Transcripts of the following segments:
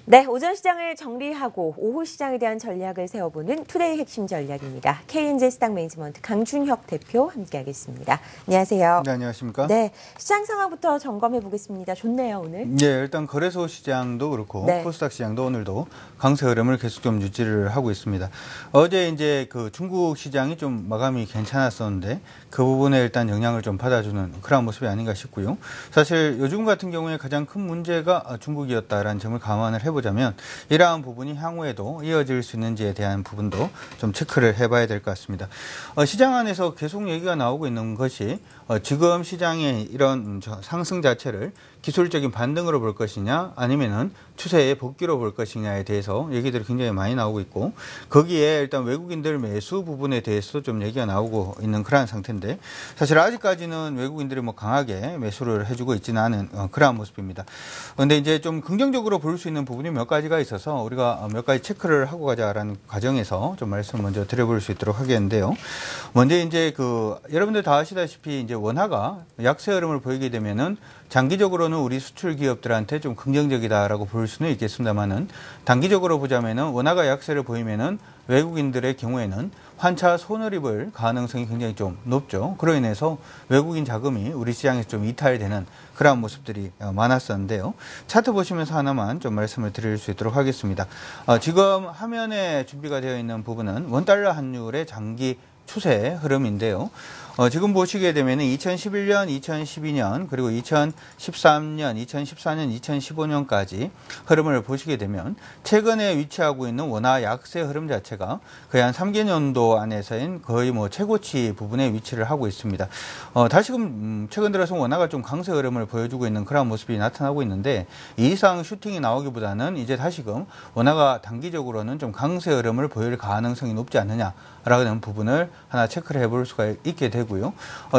네, 오전 시장을 정리하고 오후 시장에 대한 전략을 세워보는 투데이 핵심 전략입니다. KNZ스탁 매니지먼트 강준혁 대표 함께하겠습니다. 안녕하세요. 네, 안녕하십니까? 네, 시장 상황부터 점검해 보겠습니다. 좋네요, 오늘. 네, 일단 거래소 시장도 그렇고 네. 코스닥 시장도 오늘도 강세 흐름을 계속 좀 유지를 하고 있습니다. 어제 이제 그 중국 시장이 좀 마감이 괜찮았었는데 그 부분에 일단 영향을 좀 받아주는 그런 모습이 아닌가 싶고요. 사실 요즘 같은 경우에 가장 큰 문제가 중국이었다라는 점을 감안을 해보자면 이러한 부분이 향후에도 이어질 수 있는지에 대한 부분도 좀 체크를 해봐야 될 것 같습니다. 시장 안에서 계속 얘기가 나오고 있는 것이 지금 시장의 이런 상승 자체를 기술적인 반등으로 볼 것이냐 아니면은 추세의 복귀로 볼 것이냐에 대해서 얘기들이 굉장히 많이 나오고 있고 거기에 일단 외국인들 매수 부분에 대해서도 좀 얘기가 나오고 있는 그러한 상태인데 사실 아직까지는 외국인들이 뭐 강하게 매수를 해주고 있지는 않은 그러한 모습입니다. 그런데 이제 좀 긍정적으로 볼 수 있는 부분이 몇 가지가 있어서 우리가 몇 가지 체크를 하고 가자라는 과정에서 좀 말씀 먼저 드려볼 수 있도록 하겠는데요. 먼저 이제 여러분들 다 아시다시피 이제 원화가 약세 흐름을 보이게 되면은 장기적으로는 우리 수출 기업들한테 좀 긍정적이다라고 볼 수는 있겠습니다만은 단기적으로 보자면은 원화가 약세를 보이면은 외국인들의 경우에는 환차 손을 입을 가능성이 굉장히 좀 높죠. 그로 인해서 외국인 자금이 우리 시장에서 좀 이탈되는 그러한 모습들이 많았었는데요. 차트 보시면서 하나만 좀 말씀을 드릴 수 있도록 하겠습니다. 지금 화면에 준비가 되어 있는 부분은 원달러 환율의 장기 추세 흐름인데요. 지금 보시게 되면 2011년, 2012년, 그리고 2013년, 2014년, 2015년까지 흐름을 보시게 되면 최근에 위치하고 있는 원화 약세 흐름 자체가 거의 한 3개년도 안에서인 거의 뭐 최고치 부분에 위치를 하고 있습니다. 다시금 최근 들어서 원화가 좀 강세 흐름을 보여주고 있는 그런 모습이 나타나고 있는데 이 이상 슈팅이 나오기보다는 이제 다시금 원화가 단기적으로는 좀 강세 흐름을 보일 가능성이 높지 않느냐라는 부분을 하나 체크를 해볼 수가 있게 되고 고요.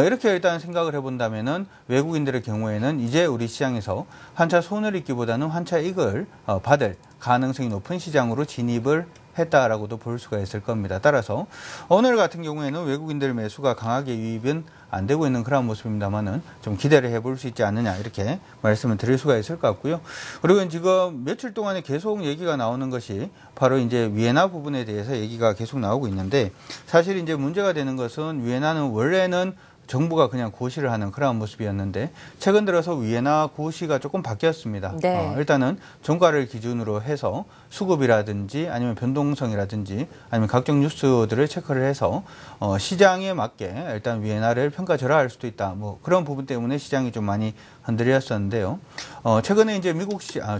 이렇게 일단 생각을 해본다면은 외국인들의 경우에는 이제 우리 시장에서 환차 손을 입기보다는 환차 이익을 받을 가능성이 높은 시장으로 진입을 했다라고도 볼 수가 있을 겁니다. 따라서 오늘 같은 경우에는 외국인들 매수가 강하게 유입은 안 되고 있는 그런 모습입니다만은 좀 기대를 해볼 수 있지 않느냐 이렇게 말씀을 드릴 수가 있을 것 같고요. 그리고 지금 며칠 동안에 계속 얘기가 나오는 것이 바로 이제 위에나 부분에 대해서 얘기가 계속 나오고 있는데 사실 이제 문제가 되는 것은 위에나는 원래는 정부가 그냥 고시를 하는 그런 모습이었는데 최근 들어서 위에나 고시가 조금 바뀌었습니다. 네. 일단은 종가를 기준으로 해서 수급이라든지 아니면 변동성이라든지 아니면 각종 뉴스들을 체크를 해서 시장에 맞게 일단 위에나를 평가절하할 수도 있다. 뭐 그런 부분 때문에 시장이 좀 많이 흔들렸었는데요. 최근에 이제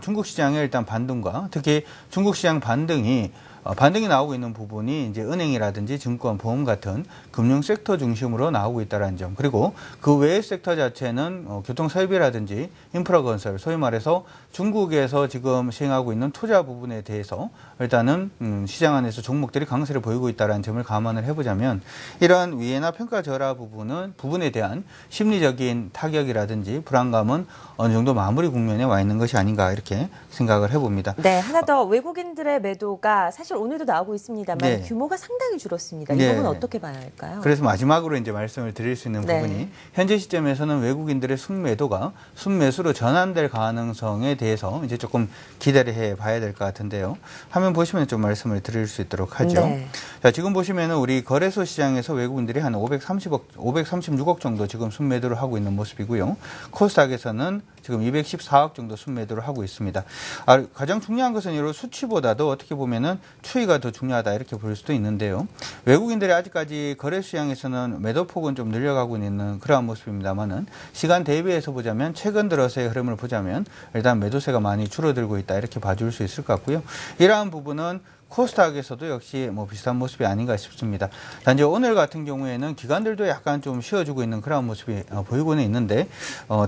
중국 시장의 일단 반등과 특히 중국 시장 반등이 나오고 있는 부분이 이제 은행이라든지 증권, 보험 같은 금융 섹터 중심으로 나오고 있다는 점. 그리고 그 외의 섹터 자체는 교통 설비라든지 인프라 건설, 소위 말해서 중국에서 지금 시행하고 있는 투자 부분에 대해서 일단은 시장 안에서 종목들이 강세를 보이고 있다는 점을 감안을 해보자면 이러한 위에나 평가 절하 부분에 대한 심리적인 타격이라든지 불안감은 어느 정도 마무리 국면에 와 있는 것이 아닌가 이렇게 생각을 해봅니다. 네, 하나 더 외국인들의 매도가 사실 오늘도 나오고 있습니다만 네. 규모가 상당히 줄었습니다. 이 네. 부분 어떻게 봐야 할까요? 그래서 마지막으로 이제 말씀을 드릴 수 있는 네. 부분이 현재 시점에서는 외국인들의 순매도가 순매수로 전환될 가능성에 대해서 이제 조금 기대를 해 봐야 될 것 같은데요. 화면 보시면 좀 말씀을 드릴 수 있도록 하죠. 네. 자, 지금 보시면은 우리 거래소 시장에서 외국인들이 한 536억 정도 지금 순매도를 하고 있는 모습이고요. 코스닥에서는 지금 214억 정도 순매도를 하고 있습니다. 가장 중요한 것은 이런 수치보다도 어떻게 보면은 추이가 더 중요하다 이렇게 볼 수도 있는데요. 외국인들이 아직까지 거래 시장에서는 매도폭은 좀 늘려가고 있는 그러한 모습입니다만은 시간 대비해서 보자면 최근 들어서의 흐름을 보자면 일단 매도세가 많이 줄어들고 있다 이렇게 봐줄 수 있을 것 같고요. 이러한 부분은 코스닥에서도 역시 뭐 비슷한 모습이 아닌가 싶습니다. 단지 오늘 같은 경우에는 기관들도 약간 좀 쉬어주고 있는 그런 모습이 보이고는 있는데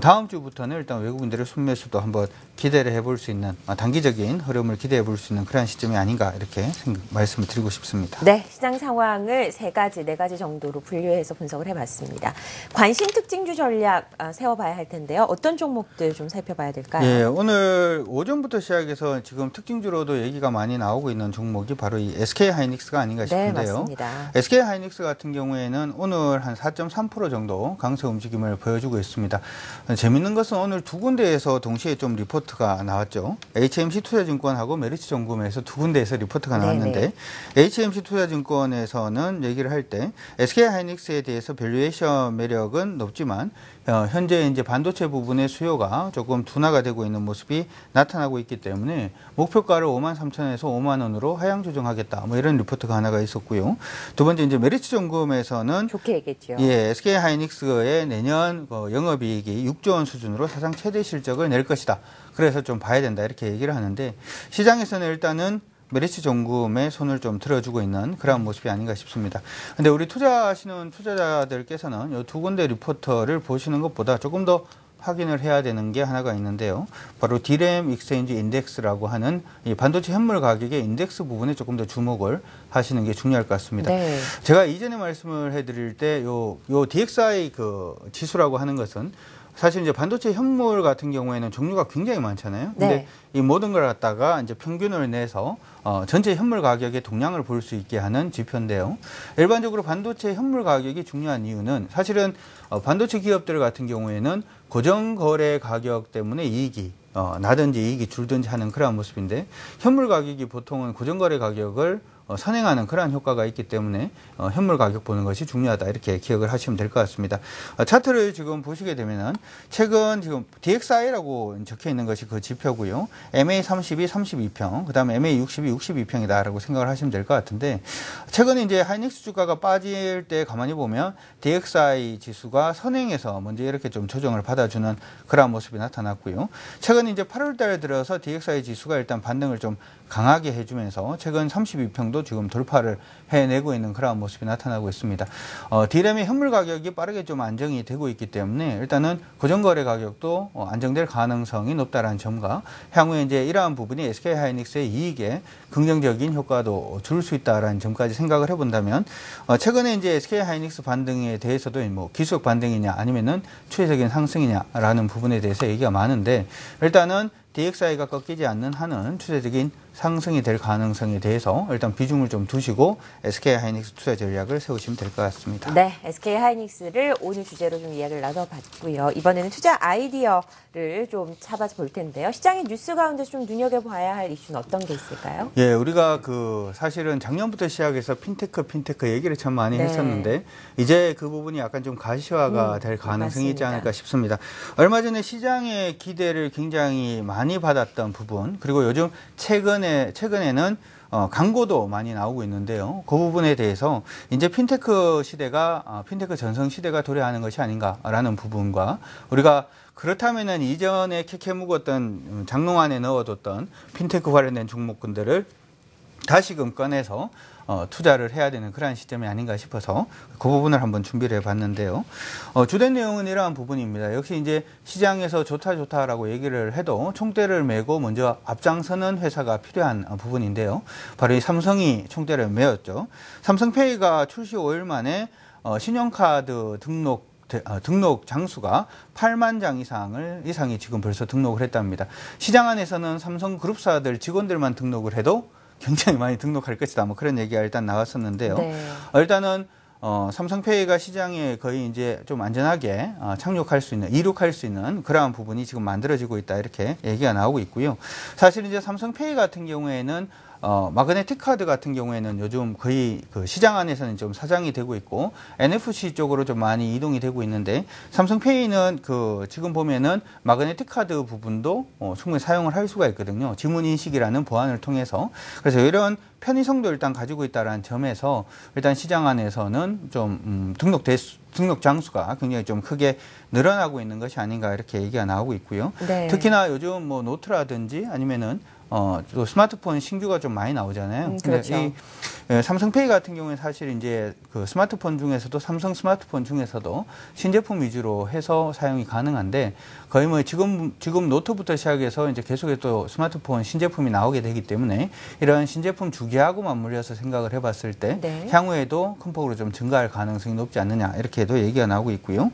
다음 주부터는 일단 외국인들의 순매수도 한번 기대를 해볼 수 있는 단기적인 흐름을 기대해 볼 수 있는 그런 시점이 아닌가 이렇게 말씀을 드리고 싶습니다. 네, 시장 상황을 네 가지 정도로 분류해서 분석을 해봤습니다. 관심 특징주 전략 세워봐야 할 텐데요. 어떤 종목들 좀 살펴봐야 될까요? 예, 오늘 오전부터 시작해서 지금 특징주로도 얘기가 많이 나오고 있는 종목이 바로 이 SK하이닉스가 아닌가 싶은데요. 네, 맞습니다. SK하이닉스 같은 경우에는 오늘 한 4.3% 정도 강세 움직임을 보여주고 있습니다. 재밌는 것은 오늘 두 두 군데에서 동시에 좀 리포트가 나왔죠. HMC 투자증권하고 메리츠정금에서 두 군데에서 리포트가 나왔는데 HMC 투자증권에서는 얘기를 할 때 SK하이닉스에 대해서 밸류에이션 매력은 높지만 현재 이제 반도체 부분의 수요가 조금 둔화가 되고 있는 모습이 나타나고 있기 때문에 목표가를 53,000원에서 5만 원으로 하향 조정하겠다. 뭐 이런 리포트가 하나가 있었고요. 두 번째 이제 메리츠정금에서는 좋게 얘기했죠. 예, SK하이닉스의 내년 영업이익이 6조 원 수준으로 사상 최대 실적을 낼 것이다. 그래서 좀 봐야 된다 이렇게 얘기를 하는데 시장에서는 일단은 메리츠정금에 손을 좀 들어주고 있는 그런 모습이 아닌가 싶습니다. 근데 우리 투자하시는 투자자들께서는 이 두 군데 리포터를 보시는 것보다 조금 더 확인을 해야 되는 게 하나가 있는데요. 바로 D램 익스체인지 인덱스라고 하는 이 반도체 현물 가격의 인덱스 부분에 조금 더 주목을 하시는 게 중요할 것 같습니다. 네. 제가 이전에 말씀을 해드릴 때 요 DXI 그 지수라고 하는 것은 사실 이제 반도체 현물 같은 경우에는 종류가 굉장히 많잖아요. 근데 네. 이 모든 걸 갖다가 이제 평균을 내서 전체 현물 가격의 동향을 볼 수 있게 하는 지표인데요. 일반적으로 반도체 현물 가격이 중요한 이유는 사실은 반도체 기업들 같은 경우에는 고정 거래 가격 때문에 이익이 나든지 이익이 줄든지 하는 그런 모습인데 현물 가격이 보통은 고정 거래 가격을 선행하는 그러한 효과가 있기 때문에 현물 가격 보는 것이 중요하다 이렇게 기억을 하시면 될 것 같습니다. 차트를 지금 보시게 되면은 최근 지금 DXI라고 적혀 있는 것이 그 지표고요. MA30이 32평, 그다음에 MA60이 62평이다라고 생각을 하시면 될 것 같은데 최근에 이제 하이닉스 주가가 빠질 때 가만히 보면 DXI 지수가 선행해서 먼저 이렇게 좀 조정을 받아주는 그러한 모습이 나타났고요. 최근 이제 8월달 들어서 DXI 지수가 일단 반등을 좀 강하게 해주면서 최근 32평도 지금 돌파를 해내고 있는 그런 모습이 나타나고 있습니다. D램의 현물 가격이 빠르게 좀 안정이 되고 있기 때문에 일단은 고정거래 가격도 안정될 가능성이 높다라는 점과 향후에 이제 이러한 부분이 SK하이닉스의 이익에 긍정적인 효과도 줄 수 있다라는 점까지 생각을 해본다면 최근에 이제 SK하이닉스 반등에 대해서도 뭐 기술적 반등이냐 아니면은 추세적인 상승이냐라는 부분에 대해서 얘기가 많은데 일단은 DXI가 꺾이지 않는 한은 추세적인 상승이 될 가능성에 대해서 일단 비중을 좀 두시고 SK하이닉스 투자 전략을 세우시면 될 것 같습니다. 네, SK하이닉스를 오늘 주제로 좀 이야기를 나눠봤고요. 이번에는 투자 아이디어를 좀 잡아볼 텐데요. 시장의 뉴스 가운데서 좀 눈여겨봐야 할 이슈는 어떤 게 있을까요? 예, 우리가 사실은 작년부터 시작해서 핀테크 얘기를 참 많이 했었는데 이제 그 부분이 약간 좀 가시화가 될 가능성이 맞습니다. 있지 않을까 싶습니다. 얼마 전에 시장의 기대를 굉장히 많이 받았던 부분 그리고 요즘 최근에는 광고도 많이 나오고 있는데요. 그 부분에 대해서 이제 핀테크 전성 시대가 도래하는 것이 아닌가라는 부분과 우리가 그렇다면은 이전에 캐캐 묵었던 장롱 안에 넣어뒀던 핀테크 관련된 종목군들을 다시금 꺼내서 투자를 해야 되는 그러한 시점이 아닌가 싶어서 그 부분을 한번 준비를 해봤는데요. 주된 내용은 이러한 부분입니다. 역시 이제 시장에서 좋다라고 얘기를 해도 총대를 메고 먼저 앞장서는 회사가 필요한 부분인데요. 바로 이 삼성이 총대를 메었죠. 삼성페이가 출시 5일 만에 신용카드 등록 장수가 8만 장 이상이 지금 벌써 등록을 했답니다. 시장 안에서는 삼성그룹사들 직원들만 등록을 해도 굉장히 많이 등록할 것이다. 뭐 그런 얘기가 일단 나왔었는데요. 네. 일단은 삼성페이가 시장에 거의 이제 좀 안전하게 이룩할 수 있는 그러한 부분이 지금 만들어지고 있다. 이렇게 얘기가 나오고 있고요. 사실 이제 삼성페이 같은 경우에는 마그네틱 카드 같은 경우에는 요즘 거의 그 시장 안에서는 좀 사장이 되고 있고 NFC 쪽으로 좀 많이 이동이 되고 있는데 삼성페이는 지금 보면은 마그네틱 카드 부분도 충분히 사용을 할 수가 있거든요. 지문 인식이라는 보안을 통해서. 그래서 이런 편의성도 일단 가지고 있다라는 점에서 일단 시장 안에서는 좀 등록 장수가 굉장히 좀 크게 늘어나고 있는 것이 아닌가 이렇게 얘기가 나오고 있고요. 네. 특히나 요즘 뭐 노트라든지 아니면은 또 스마트폰 신규가 좀 많이 나오잖아요. 그렇죠. 이 삼성페이 같은 경우에 사실 이제 그 스마트폰 중에서도 삼성 스마트폰 중에서도 신제품 위주로 해서 사용이 가능한데 거의 뭐 지금 노트부터 시작해서 이제 계속해서 또 스마트폰 신제품이 나오게 되기 때문에 이런 신제품 주기하고 맞물려서 생각을 해봤을 때 네. 향후에도 큰 폭으로 좀 증가할 가능성이 높지 않느냐 이렇게도 얘기가 나오고 있고요.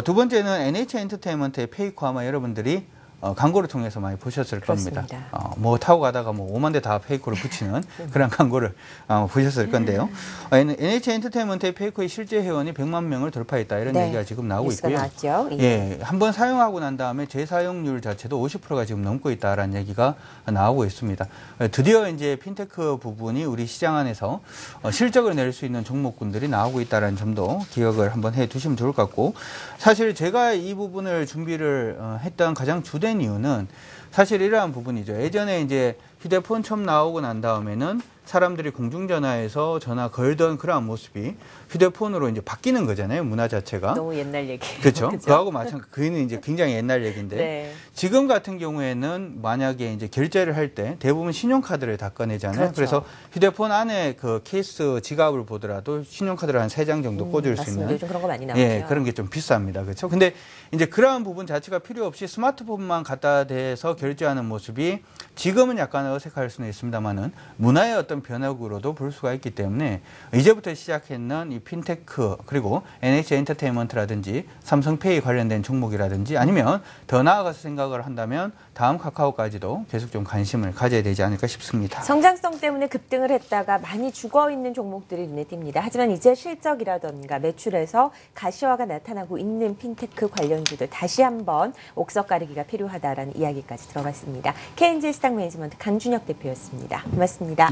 두 번째는 NH 엔터테인먼트의 페이코 아마 여러분들이 광고를 통해서 많이 보셨을 그렇습니다. 겁니다. 뭐 타고 가다가 뭐 5만 대 다 페이커를 붙이는 그런 광고를 보셨을 건데요. NH 엔터테인먼트의 페이커의 실제 회원이 100만 명을 돌파했다 이런 네. 얘기가 지금 나오고 뉴스가 있고요. 나왔죠. 예, 한번 사용하고 난 다음에 재사용률 자체도 50%가 지금 넘고 있다라는 얘기가 나오고 있습니다. 드디어 이제 핀테크 부분이 우리 시장 안에서 실적을 낼 수 있는 종목군들이 나오고 있다는 점도 기억을 한번 해 두시면 좋을 것 같고, 사실 제가 이 부분을 준비를 했던 가장 주된 이유는 사실 이러한 부분이죠. 예전에 이제 휴대폰 처음 나오고 난 다음에는 사람들이 공중전화에서 전화 걸던 그러한 모습이 휴대폰으로 이제 바뀌는 거잖아요. 문화 자체가. 너무 옛날 얘기. 그렇죠. 그거하고 마찬가지. 그는 이제 굉장히 옛날 얘기인데 네. 지금 같은 경우에는 만약에 이제 결제를 할 때 대부분 신용카드를 다 꺼내잖아요. 그렇죠. 그래서 휴대폰 안에 그 케이스 지갑을 보더라도 신용카드를 한 3장 정도 꽂을 수 맞습니다. 있는. 요즘 그런 거 많이 나오죠. 예, 그런 게 좀 비쌉니다. 그렇죠. 근데 이제 그러한 부분 자체가 필요 없이 스마트폰만 갖다 대서 결제하는 모습이 지금은 약간 어색할 수는 있습니다만은 문화의 어떤 변혁으로도 볼 수가 있기 때문에 이제부터 시작했는 이 핀테크 그리고 NH 엔터테인먼트라든지 삼성페이 관련된 종목이라든지 아니면 더 나아가서 생각을 한다면 다음 카카오까지도 계속 좀 관심을 가져야 되지 않을까 싶습니다. 성장성 때문에 급등을 했다가 많이 죽어있는 종목들이 눈에 띕니다. 하지만 이제 실적이라던가 매출에서 가시화가 나타나고 있는 핀테크 관련주들 다시 한번 옥석 가리기가 필요하다라는 이야기까지 들어봤습니다. KNG 스탁 매니지먼트 강준혁 대표였습니다. 고맙습니다.